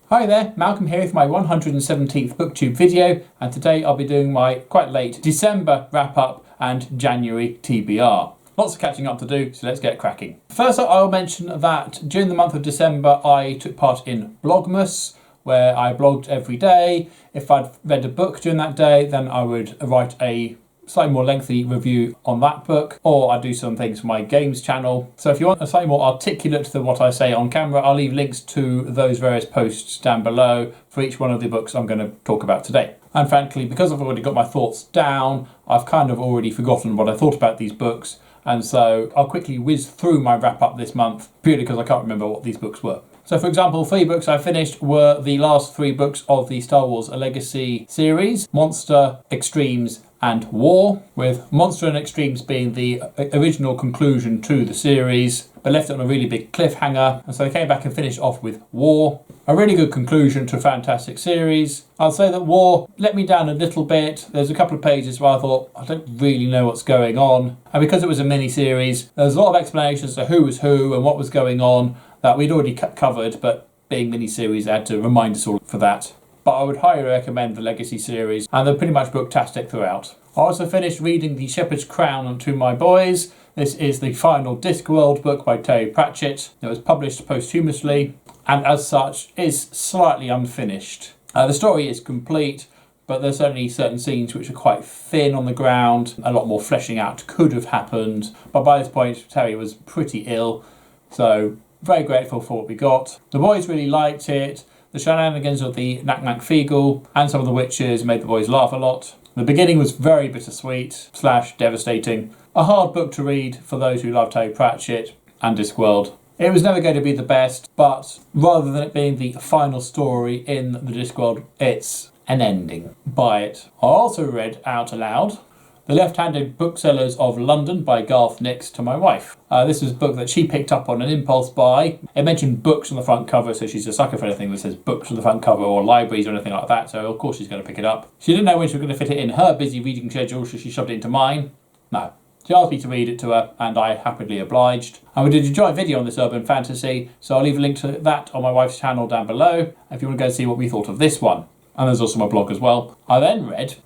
Hi there, Malcolm here with my 117th Booktube video, and today I'll be doing my quite late December wrap-up and January TBR. Lots of catching up to do, so let's get cracking. First up, I'll mention that during the month of December I took part in Blogmas, where I blogged every day. If I'd read a book during that day, then I would write a slightly more lengthy review on that book, or I do some things for my games channel. So if you want a slightly more articulate than what I say on camera, I'll leave links to those various posts down below for each one of the books I'm going to talk about today. And frankly, because I've already got my thoughts down, I've kind of already forgotten what I thought about these books, and so I'll quickly whiz through my wrap up this month, purely because I can't remember what these books were. So for example, 3 books I finished were the last 3 books of the Star Wars A Legacy series, Monster, Extremes and War, with Monster and Extremes being the original conclusion to the series, but left it on a really big cliffhanger, and so I came back and finished off with War. A really good conclusion to a fantastic series. I'll say that War let me down a little bit. There's a couple of pages where I thought, I don't really know what's going on, and because it was a mini-series, there's a lot of explanations as to who was who and what was going on that we'd already covered, but being mini-series, I had to remind us all for that. But I would highly recommend the Legacy series, and they're pretty much booktastic throughout. I also finished reading The Shepherd's Crown to my boys. This is the final Discworld book by Terry Pratchett. It was published posthumously, and as such is slightly unfinished. The story is complete, but there's only certain scenes which are quite thin on the ground. A lot more fleshing out could have happened, but by this point Terry was pretty ill, so very grateful for what we got. The boys really liked it. The shenanigans of the Knack-Knack-Feagle and some of the witches made the boys laugh a lot. The beginning was very bittersweet / devastating. A hard book to read for those who love Terry Pratchett and Discworld. It was never going to be the best, but rather than it being the final story in the Discworld, it's an ending. Buy it. I also read out aloud The Left-Handed Booksellers of London by Garth Nix to my wife. This was a book that she picked up on an impulse buy. It mentioned books on the front cover, so she's a sucker for anything that says books on the front cover or libraries or anything like that, so of course she's going to pick it up. She didn't know when she was going to fit it in her busy reading schedule, so she shoved it into mine. No. She asked me to read it to her, and I happily obliged. And we did a joint video on this urban fantasy, so I'll leave a link to that on my wife's channel down below if you want to go see what we thought of this one. And there's also my blog as well. I then read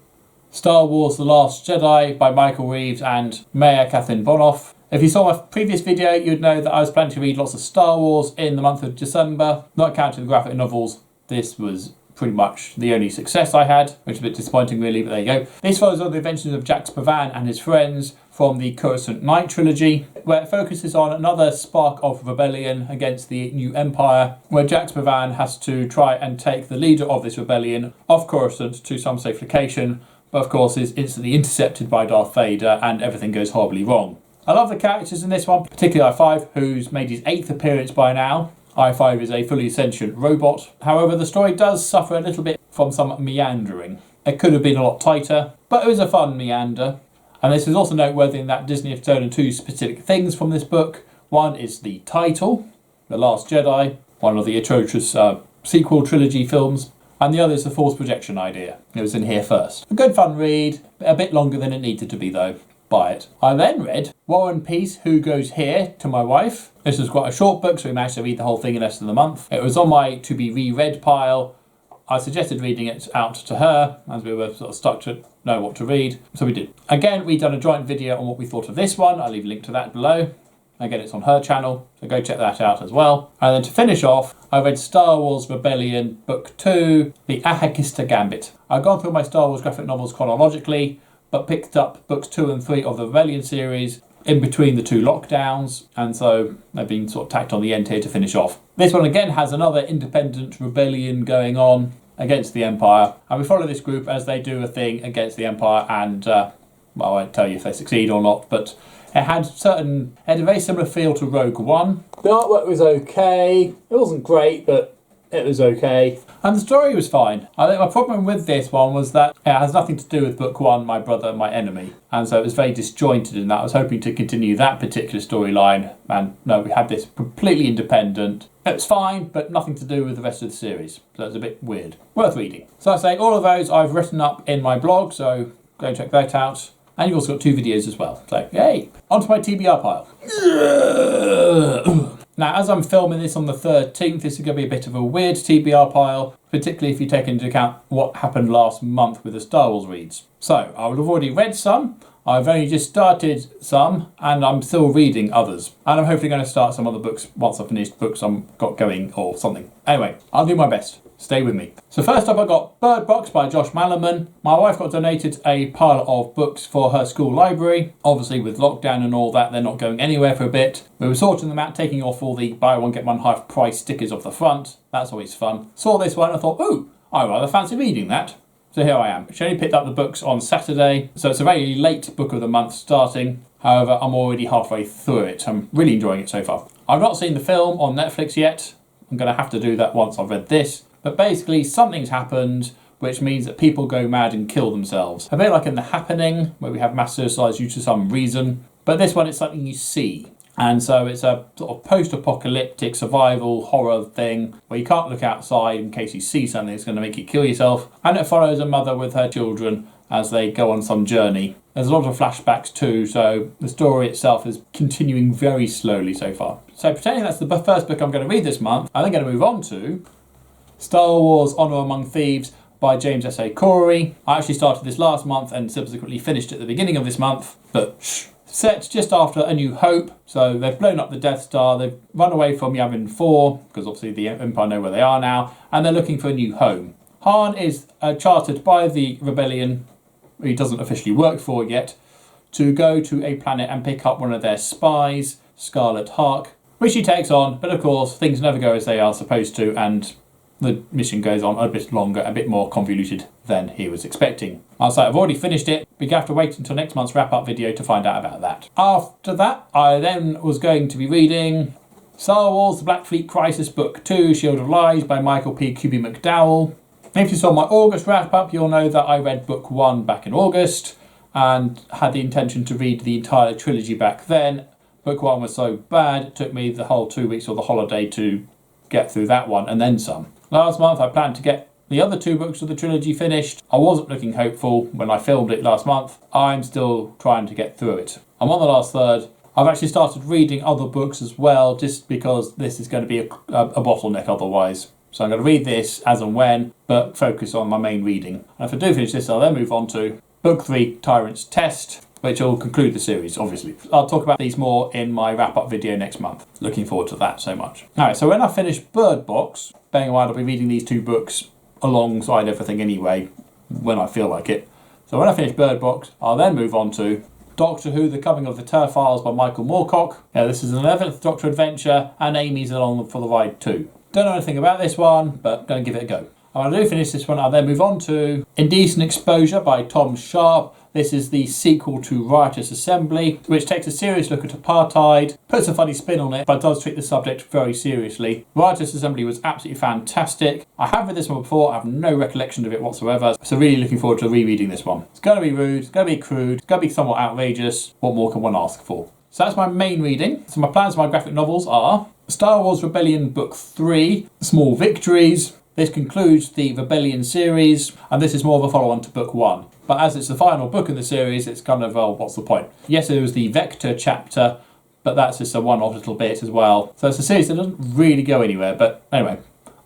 Star Wars The Last Jedi by Michael Reeves and Maya Kathleen Bonoff. If you saw my previous video, you'd know that I was planning to read lots of Star Wars in the month of December, not counting the graphic novels. This was pretty much the only success I had, which is a bit disappointing really, but there you go. This follows on the adventures of Jax Pavan and his friends from the Coruscant Night trilogy, where it focuses on another spark of rebellion against the new Empire, where Jax Pavan has to try and take the leader of this rebellion off Coruscant to some safe location, but of course is instantly intercepted by Darth Vader and everything goes horribly wrong. I love the characters in this one, particularly I-5, who's made his 8th appearance by now. I-5 is a fully sentient robot. However, the story does suffer a little bit from some meandering. It could have been a lot tighter, but it was a fun meander. And this is also noteworthy in that Disney have chosen 2 specific things from this book. One is the title, The Last Jedi, one of the atrocious sequel trilogy films, and the other is the Force projection idea. It was in here first. A good fun read, a bit longer than it needed to be though. Buy it. I then read War and Peace, Who Goes Here to my wife. This was quite a short book, so we managed to read the whole thing in less than a month. It was on my to be reread pile. I suggested reading it out to her as we were sort of stuck to know what to read, so we did. Again, we've done a joint video on what we thought of this one. I'll leave a link to that below. Again, it's on her channel, so go check that out as well. And then to finish off, I read Star Wars Rebellion Book 2, The Ahakista Gambit. I've gone through my Star Wars graphic novels chronologically, but picked up books 2 and 3 of the Rebellion series in between the 2 lockdowns, and so they've been sort of tacked on the end here to finish off. This one again has another independent rebellion going on against the Empire, and we follow this group as they do a thing against the Empire, and well, I won't tell you if they succeed or not, but it had a very similar feel to Rogue One. The artwork was okay. It wasn't great, but it was okay. And the story was fine. I think my problem with this one was that it has nothing to do with book 1, My Brother, My Enemy. And so it was very disjointed in that. I was hoping to continue that particular storyline. And no, we had this completely independent. It was fine, but nothing to do with the rest of the series. So it was a bit weird. Worth reading. So I say all of those I've written up in my blog, so go and check that out. And you've also got 2 videos as well. So, yay! Onto my TBR pile. Now, as I'm filming this on the 13th, this is going to be a bit of a weird TBR pile, particularly if you take into account what happened last month with the Star Wars reads. So, I will have already read some, I've only just started some, and I'm still reading others. And I'm hopefully going to start some other books once I've finished books I've got going or something. Anyway, I'll do my best. Stay with me. So first up I got Bird Box by Josh Malerman. My wife got donated a pile of books for her school library. Obviously with lockdown and all that, they're not going anywhere for a bit. We were sorting them out, taking off all the buy one get one half price stickers off the front. That's always fun. Saw this one and I thought, ooh, I rather fancy reading that. So here I am. She only picked up the books on Saturday, so it's a very late book of the month starting. However, I'm already halfway through it. I'm really enjoying it so far. I've not seen the film on Netflix yet. I'm going to have to do that once I've read this. But basically, something's happened, which means that people go mad and kill themselves. A bit like in The Happening, where we have mass suicides due to some reason. But this one, it's something you see. And so it's a sort of post-apocalyptic survival horror thing where you can't look outside in case you see something that's going to make you kill yourself. And it follows a mother with her children as they go on some journey. There's a lot of flashbacks too, so the story itself is continuing very slowly so far. So pretending that's the first book I'm going to read this month, I'm then going to move on to Star Wars Honor Among Thieves by James S.A. Corey. I actually started this last month and subsequently finished at the beginning of this month, but set just after A New Hope. So they've blown up the Death Star, they've run away from Yavin 4, because obviously the Empire know where they are now, and they're looking for a new home. Han is chartered by the Rebellion, who he doesn't officially work for yet, to go to a planet and pick up one of their spies, Scarlet Hawk, which he takes on, but of course things never go as they are supposed to, and the mission goes on a bit longer, a bit more convoluted than he was expecting. I've already finished it, but you have to wait until next month's wrap-up video to find out about that. After that, I then was going to be reading Star Wars The Black Fleet Crisis Book 2, Shield of Lies by Michael P. Cuby McDowell. If you saw my August wrap-up, you'll know that I read Book 1 back in August and had the intention to read the entire trilogy back then. Book 1 was so bad, it took me the whole 2 weeks or the holiday to get through that one and then some. Last month I planned to get the other 2 books of the trilogy finished. I wasn't looking hopeful when I filmed it last month. I'm still trying to get through it. I'm on the last third. I've actually started reading other books as well, just because this is going to be a bottleneck otherwise. So I'm going to read this as and when, but focus on my main reading. And if I do finish this, I'll then move on to Book 3, Tyrant's Test, which will conclude the series, obviously. I'll talk about these more in my wrap-up video next month. Looking forward to that so much. Alright, so when I finish Bird Box, bearing in mind I'll be reading these 2 books alongside everything anyway, when I feel like it. So when I finish Bird Box, I'll then move on to Doctor Who, The Coming of the Turf Files by Michael Moorcock. Now this is an 11th Doctor adventure, and Amy's along for the ride too. Don't know anything about this one, but going to give it a go. And when I do finish this one, I'll then move on to Indecent Exposure by Tom Sharp. This is the sequel to Riotous Assembly, which takes a serious look at apartheid, puts a funny spin on it, but does treat the subject very seriously. Riotous Assembly was absolutely fantastic. I have read this one before, I have no recollection of it whatsoever, so really looking forward to rereading this one. It's going to be rude, it's going to be crude, it's going to be somewhat outrageous. What more can one ask for? So that's my main reading. So my plans for my graphic novels are Star Wars Rebellion Book 3, Small Victories. This concludes the Rebellion series, and this is more of a follow-on to Book 1. But as it's the final book in the series, it's kind of, well, what's the point? Yes, it was the Vector chapter, but that's just a one-off little bit as well. So it's a series that doesn't really go anywhere. But anyway,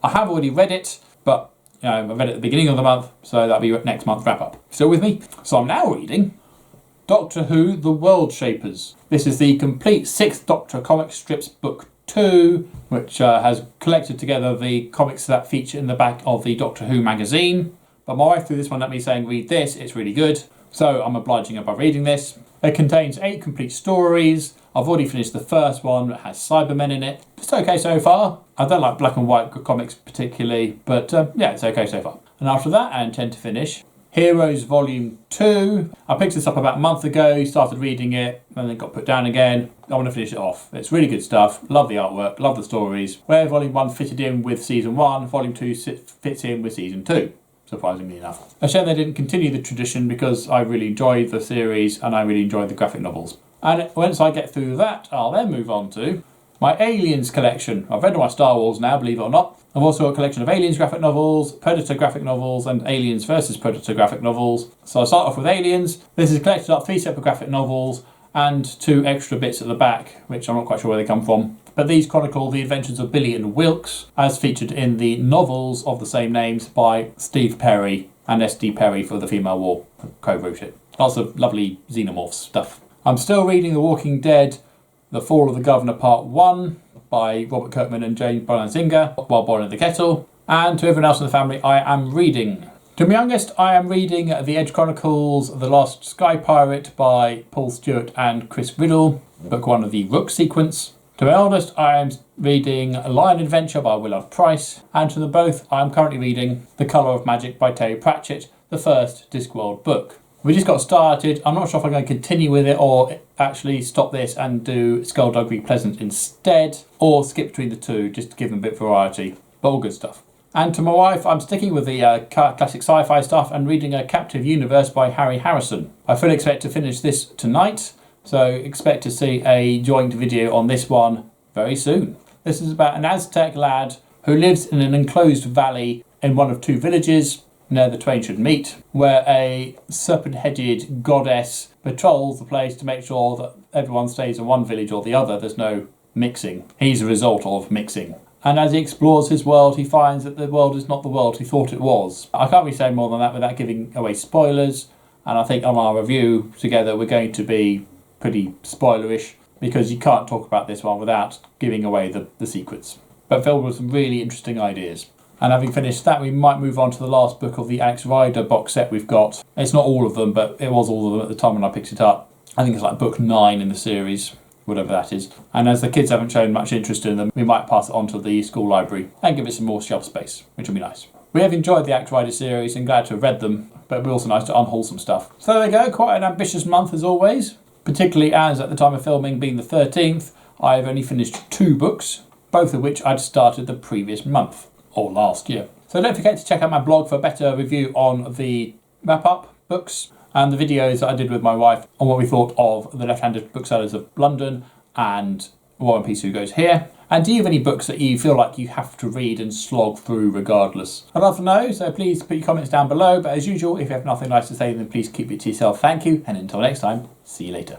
I have already read it, but I read it at the beginning of the month, so that'll be next month's wrap-up. Still with me? So I'm now reading Doctor Who, The World Shapers. This is the complete 6th Doctor comic strips Book 2, which has collected together the comics that feature in the back of the Doctor Who magazine. But my wife through this one let me saying, read this, it's really good. So I'm obliging her by reading this. It contains 8 complete stories. I've already finished the first one, it has Cybermen in it. It's okay so far. I don't like black and white comics particularly, but yeah, it's okay so far. And after that, I intend to finish Heroes Volume 2. I picked this up about a month ago, started reading it, and then got put down again. I want to finish it off. It's really good stuff. Love the artwork, love the stories. Where Volume 1 fitted in with Season 1, Volume 2 fits in with Season 2. Surprisingly enough. A shame they didn't continue the tradition because I really enjoyed the series and I really enjoyed the graphic novels. And once I get through that, I'll then move on to my Aliens collection. I've read all my Star Wars now, believe it or not. I've also got a collection of Aliens graphic novels, Predator graphic novels, and Aliens vs Predator graphic novels. So I'll start off with Aliens. This is collected up 3 separate graphic novels, and 2 extra bits at the back, which I'm not quite sure where they come from. But these chronicle the adventures of Billy and Wilkes, as featured in the novels of the same names by Steve Perry and S.D. Perry for the Female War, co-wrote it. Lots of lovely xenomorph stuff. I'm still reading The Walking Dead, The Fall of the Governor Part 1 by Robert Kirkman and Jane Bolanzinga while boiling the kettle. And to everyone else in the family, I am reading. To my youngest, I am reading The Edge Chronicles, The Lost Sky Pirate by Paul Stewart and Chris Riddle, book 1 of the Rook sequence. To my eldest, I am reading Lion Adventure by Willard Price. And to them both, I am currently reading The Colour of Magic by Terry Pratchett, the first Discworld book. We just got started. I'm not sure if I'm going to continue with it or actually stop this and do Skullduggery Pleasant instead, or skip between the two just to give them a bit of variety. But all good stuff. And to my wife, I'm sticking with the classic sci-fi stuff and reading A Captive Universe by Harry Harrison. I fully expect to finish this tonight, so expect to see a joint video on this one very soon. This is about an Aztec lad who lives in an enclosed valley in one of 2 villages near the twain should meet, where a serpent-headed goddess patrols the place to make sure that everyone stays in one village or the other. There's no mixing. He's a result of mixing. And as he explores his world, he finds that the world is not the world he thought it was. I can't really say more than that without giving away spoilers, and I think on our review together we're going to be pretty spoilerish, because you can't talk about this one without giving away the secrets. But filled with some really interesting ideas. And having finished that, we might move on to the last book of the Alex Rider box set we've got. It's not all of them, but it was all of them at the time when I picked it up. I think it's like book 9 in the series, whatever that is. And as the kids haven't shown much interest in them, we might pass it on to the school library and give it some more shelf space, which will be nice. We have enjoyed the Alex Rider series and glad to have read them, but it'd be also nice to unhaul some stuff. So there we go, quite an ambitious month as always, particularly as at the time of filming, being the 13th, I've only finished 2 books, both of which I'd started the previous month. Or last year. So don't forget to check out my blog for a better review on the wrap-up books and the videos that I did with my wife on what we thought of The Left-Handed Booksellers of London and War and Peace Who Goes Here. And do you have any books that you feel like you have to read and slog through regardless? I'd love to know, so please put your comments down below. But as usual, if you have nothing nice to say, then please keep it to yourself. Thank you, and until next time, see you later.